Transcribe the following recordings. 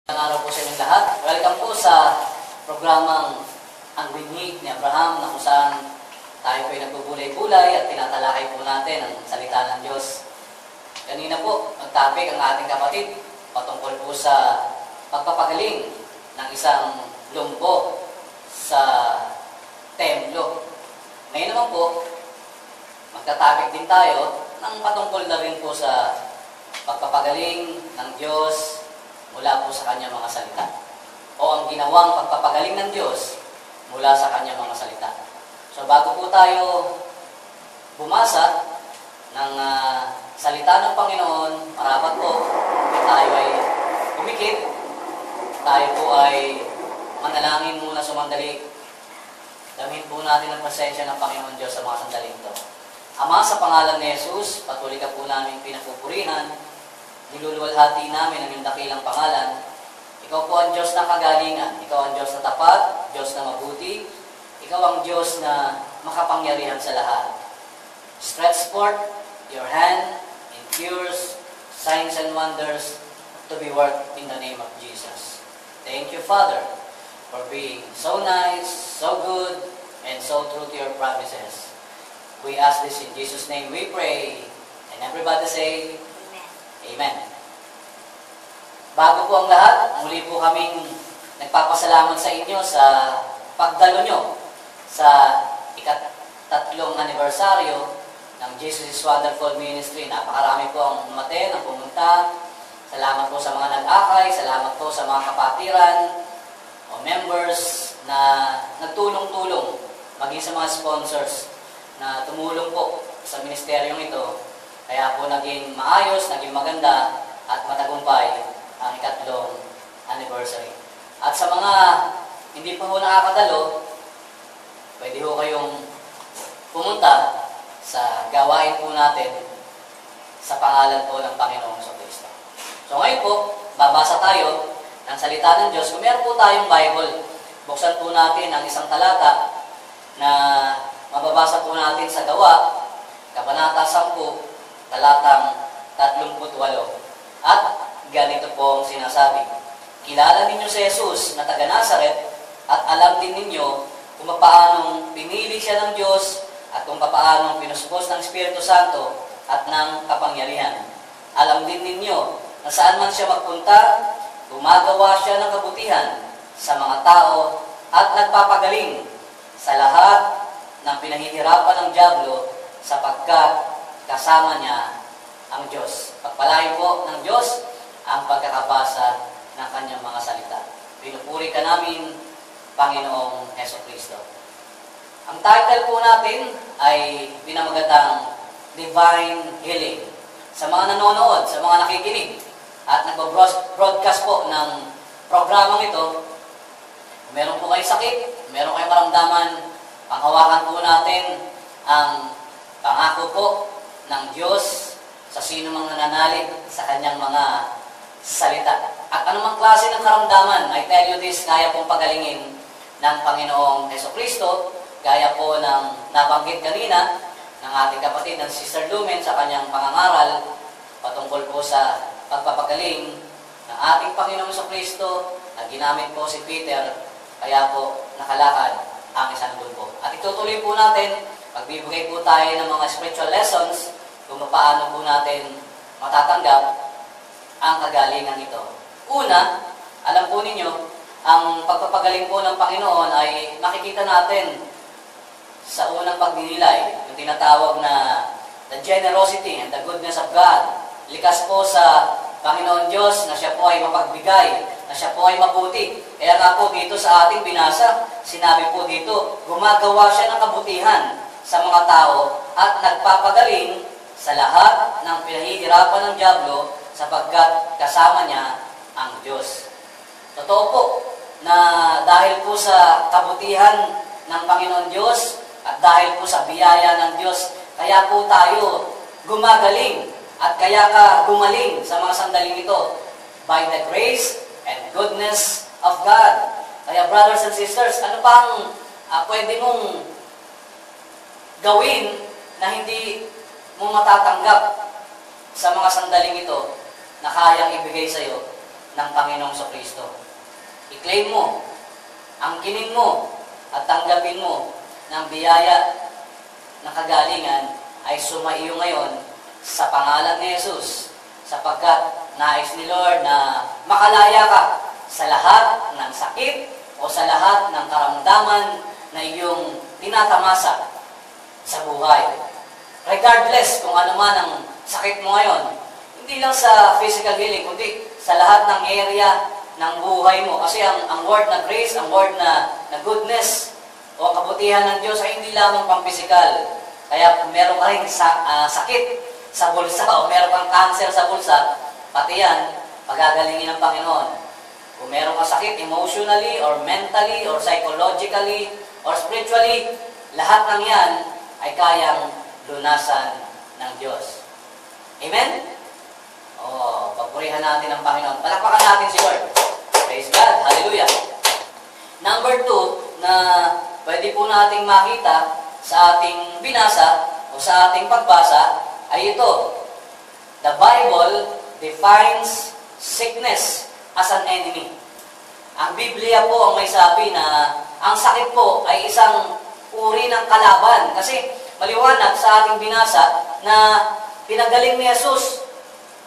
Magandang araw po sa inyong lahat. Welcome po sa programang Ang Binhi ni Abraham na kung saan tayo po ay nagbubulay-bulay at tinatalakay po natin ang salita ng Diyos. Kanina po, nag-topic ang ating kapatid patungkol po sa pagpapagaling ng isang lumpo sa templo. Ngayon naman po, magta-topic din tayo ng patungkol na rin po sa pagpapagaling ng Diyos mula po sa kanyang mga salita. O ang ginawang pagpapagaling ng Diyos mula sa kanyang mga salita. So bago po tayo bumasa ng salita ng Panginoon, marapat po, tayo ay umikit, tayo po ay manalangin muna sumandali. Damhin po natin ang presensya ng Panginoon Diyos sa mga sandaling ito. Ama, sa pangalan ni Jesus, patuloy ka po namin pinapupurihan. Niluluwalhati namin ang iyong dakilang pangalan. Ikaw po ang Diyos ng kagalingan. Ikaw ang Diyos na tapat, Diyos na mabuti. Ikaw ang Diyos na makapangyarihan sa lahat. Stretch forth your hand in cures, signs, and wonders to be worked in the name of Jesus. Thank you, Father, for being so nice, so good, and so true to your promises. We ask this in Jesus' name we pray. And everybody say, Amen. Bago po ang lahat, muli po kaming nagpapasalamat sa inyo sa pagdalo nyo sa ika-3 anibersaryo ng Jesus is Wonderful Ministry. Napakarami po ang umaten, ang pumunta. Salamat po sa mga nag-akay, salamat po sa mga kapatiran o members na nagtulong-tulong, maging sa mga sponsors na tumulong po sa ministeryong ito. Kaya po naging maayos, naging maganda, at matagumpay ang ika-3 anniversary. At sa mga hindi pa po nakakadalo, pwede po kayong pumunta sa gawain po natin sa pangalan po ng Panginoong Kristo. So ngayon po, babasa tayo ng salita ng Diyos. Kung meron po tayong Bible, buksan po natin ang isang talata na mababasa po natin sa Gawa, Kabanata 10, talatang 38. At ganito po ang sinasabi. Kilala ninyo si Jesus na taga Nazaret at alam din ninyo kung paanong pinili siya ng Diyos at kung paanong pinuspos ng Espiritu Santo at ng kapangyarihan. Alam din ninyo na saan man siya magpunta, gumagawa siya ng kabutihan sa mga tao at nagpapagaling sa lahat ng pinahihirapan ng dyablo sapagkat kasama niya ang Diyos. Pagpalain po ng Diyos ang pagkakabasa ng kanyang mga salita. Pinupuri ka namin, Panginoong Jesucristo. Ang title po natin ay pinamagatang Divine Healing. Sa mga nanonood, sa mga nakikinig, at nagbo-broadcast po ng programang ito, meron po kayong sakit, meron kayong maramdaman, panghawakan po natin ang pangako po ng Diyos sa sino mang nananalig sa kanyang mga salita. At anumang klase ng karamdaman, I tell you this, kaya pong pagalingin ng Panginoong Jesucristo, gaya po ng nabanggit kanina ng ating kapatid ng Sister Lumen sa kanyang pangangaral patungkol po sa pagpapagaling ng ating Panginoong Jesucristo na ginamit po si Peter, kaya po nakalakad ang isang lumpo. At itutuloy po natin, pagbibigay po tayo ng mga spiritual lessons kung paano po natin matatanggap ang kagalingan ito. Una, alam po ninyo, ang pagpapagaling po ng Panginoon ay makikita natin sa unang pagdinilay, yung tinatawag na the generosity and the goodness of God. Likas po sa Panginoon Diyos na siya po ay mapagbigay, na siya po ay mabuti. Kaya nga po dito sa ating binasa, sinabi po dito, gumagawa siya ng kabutihan sa mga tao at nagpapagaling sa lahat ng pinahihirapan ng dyablo sapagkat kasama niya ang Diyos. Totoo po na dahil po sa kabutihan ng Panginoon Diyos at dahil po sa biyaya ng Diyos, kaya po tayo gumagaling at kaya ka gumaling sa mga sandaling ito by the grace and goodness of God. Kaya brothers and sisters, ano pang pwede mong gawin na hindi mo matatanggap sa mga sandaling ito na kayang ibigay sa iyo ng Panginoong Kristo. I-claim mo, angkinin mo, at tanggapin mo ng biyaya na kagalingan ay sumaiyo ngayon sa pangalan ni Jesus, sapagkat nais ni Lord na makalaya ka sa lahat ng sakit o sa lahat ng karamdaman na iyong tinatamasa sa buhay. Regardless kung ano man ang sakit mo ngayon, hindi lang sa physical healing, kundi sa lahat ng area ng buhay mo. Kasi ang word na grace, ang word na goodness o kabutihan ng Diyos ay hindi lamang pang physical. Kaya kung meron ka rin sakit sa bulsa o meron kang cancer sa bulsa, pati yan, pagagalingin ng Panginoon. Kung meron kang sakit emotionally or mentally or psychologically or spiritually, lahat ng yan ay kayang lunasan ng Diyos. Amen? Papurihan natin ang Panginoon. Palakpakan natin si Lord. Praise God. Hallelujah. Number 2 na pwede po nating makita sa ating binasa o sa ating pagbasa ay ito. The Bible defines sickness as an enemy. Ang Biblia po ang may sabi na ang sakit po ay isang uri ng kalaban. Kasi maliwanag sa ating binasa na pinagaling ni Jesus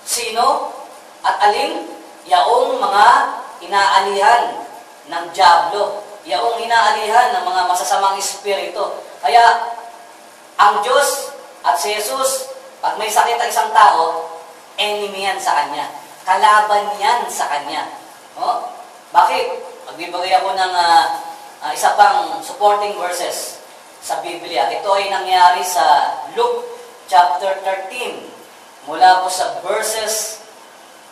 sino at alin? Yaong mga inaalihan ng dyablo. Yaong inaalihan ng mga masasamang espiritu. Kaya, ang Diyos at si Jesus, pag may sakit ang isang tao, enemy yan sa Kanya. Kalaban yan sa Kanya. Bakit? Magbibigay ako ng isa pang supporting verses sa Biblia. Ito ay nangyari sa Luke chapter 13. Mula po sa verses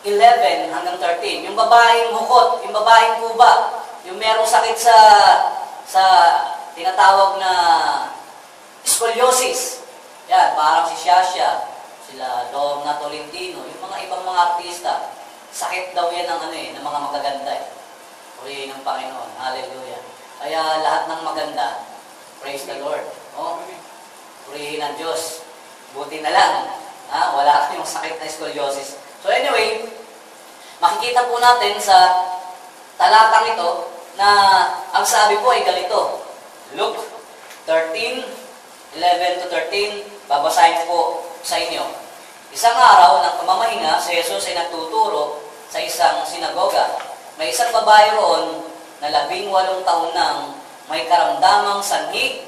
11 hanggang 13. Yung babaeng hukot, yung babaeng kuba, yung merong sakit sa tinatawag na scoliosis. Yan, parang si Shasha, sila Dom na Tolentino, yung mga ibang mga artista. Sakit daw yan ng mga magaganda. Purihin ng Panginoon. Hallelujah. Kaya lahat ng maganda, praise the Lord. Purihin ng Diyos. Buti na lang. Wala kayong sakit na scoliosis. So anyway, makikita po natin sa talatang ito na ang sabi po ay ganito. Luke 13:11 to 13, babasahin po sa inyo. Isang araw ng pamamahinga, si Jesus ay nagtuturo sa isang sinagoga. May isang babae roon na 18 taon nang may karamdamang sanhi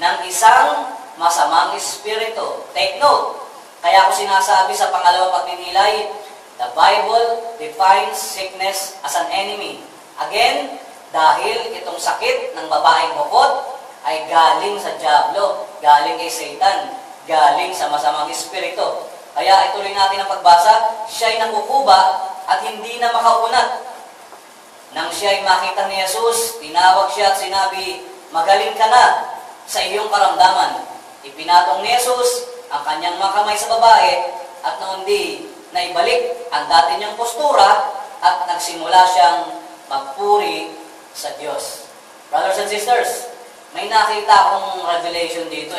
ng isang masamang espiritu. Take note. Kaya ako sinasabi sa pangalawang pagninilay, the Bible defines sickness as an enemy. Again, dahil itong sakit ng babaeng hukot ay galing sa dyablo, galing kay Satan, galing sa masamang espiritu. Kaya ituloy natin ang pagbasa, siya'y nakukuba at hindi na makaunat. Nang siya'y makita ni Jesus, tinawag siya at sinabi, magaling ka na sa iyong karamdaman. Ipinatong ni Jesus ang kanyang mga kamay sa babae at noon di naibalik ang dati niyang postura at nagsimula siyang magpuri sa Diyos. Brothers and sisters, may nakita akong revelation dito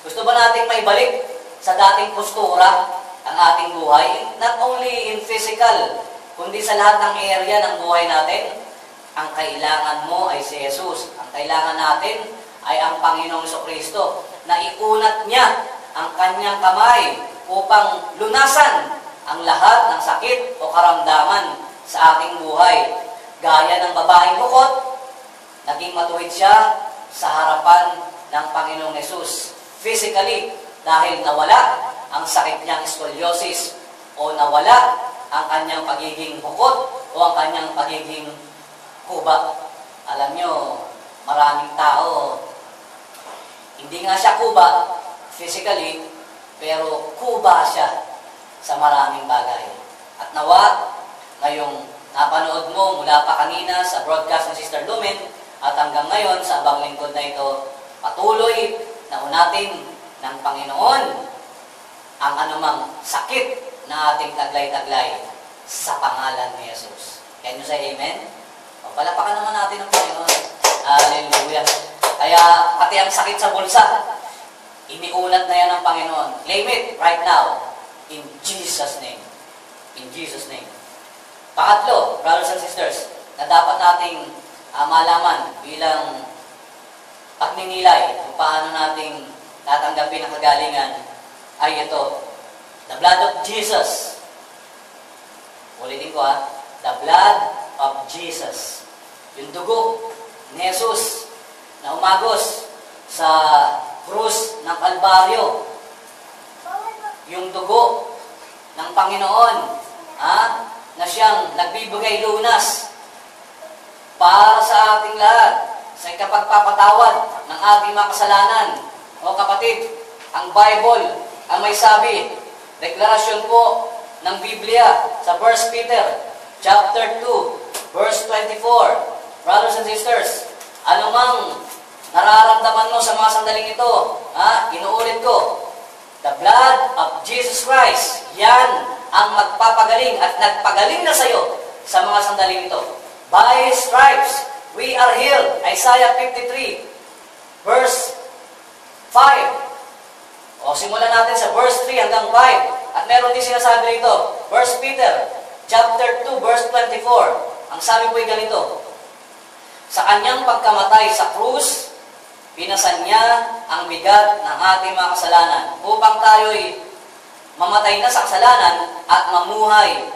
Gusto ba nating maibalik sa dating postura ang ating buhay? Not only in physical, kundi sa lahat ng area ng buhay natin. Ang kailangan mo ay si Jesus. Ang kailangan natin ay ang Panginoong Kristo na iunat niya ang kanyang kamay upang lunasan ang lahat ng sakit o karamdaman sa ating buhay. Gaya ng babaeng hukot, naging matuwid siya sa harapan ng Panginoong Jesus. Physically, dahil nawala ang sakit niyang scoliosis o nawala ang kanyang pagiging hukot o ang kanyang pagiging kuba. Alam nyo, maraming tao, hindi nga siya kuba physically, pero kuba siya sa maraming bagay. At nawa, ngayong napanood mo mula pa kanina sa broadcast ng Sister Lumen at hanggang ngayon sa abang lingkod na ito, patuloy na unatin ng Panginoon ang anumang sakit na ating taglay-taglay sa pangalan ni Jesus. Can you say amen? Palapakan naman natin ang Panginoon. Hallelujah. Kaya pati ang sakit sa bulsa, iniunat na yan ng Panginoon. Claim it right now. In Jesus' name. In Jesus' name. Pangatlo, brothers and sisters, na dapat nating malaman bilang pagninilay kung paano nating tatanggapin ang kagalingan ay ito. The blood of Jesus. Ulitin ko the blood of Jesus. Yung dugo ni Jesus na umagos sa krus ng Kalbaryo. Yung dugo ng Panginoon na siyang nagbibigay lunas para sa ating lahat sa ikapagpapatawad ng ating mga kasalanan. O kapatid, ang Bible ang may sabi, deklarasyon po ng Biblia sa 1 Peter chapter 2, verse 24. Brothers and sisters, anumang nararamdaman mo sa mga sandaling ito, inuulit ko, the blood of Jesus Christ, yan ang magpapagaling at nagpagaling na sa iyo sa mga sandaling ito. By His stripes, we are healed. Isaiah 53, verse 5. O, simulan natin sa verse 3 hanggang 5. At meron din sinasabi rito, 1 Peter, chapter 2, verse 24. Ang sabi po ay ganito, sa kanyang pagkamatay sa krus, pinasan niya ang bigat ng ating mga kasalanan upang tayo'y mamatay na sa kasalanan at mamuhay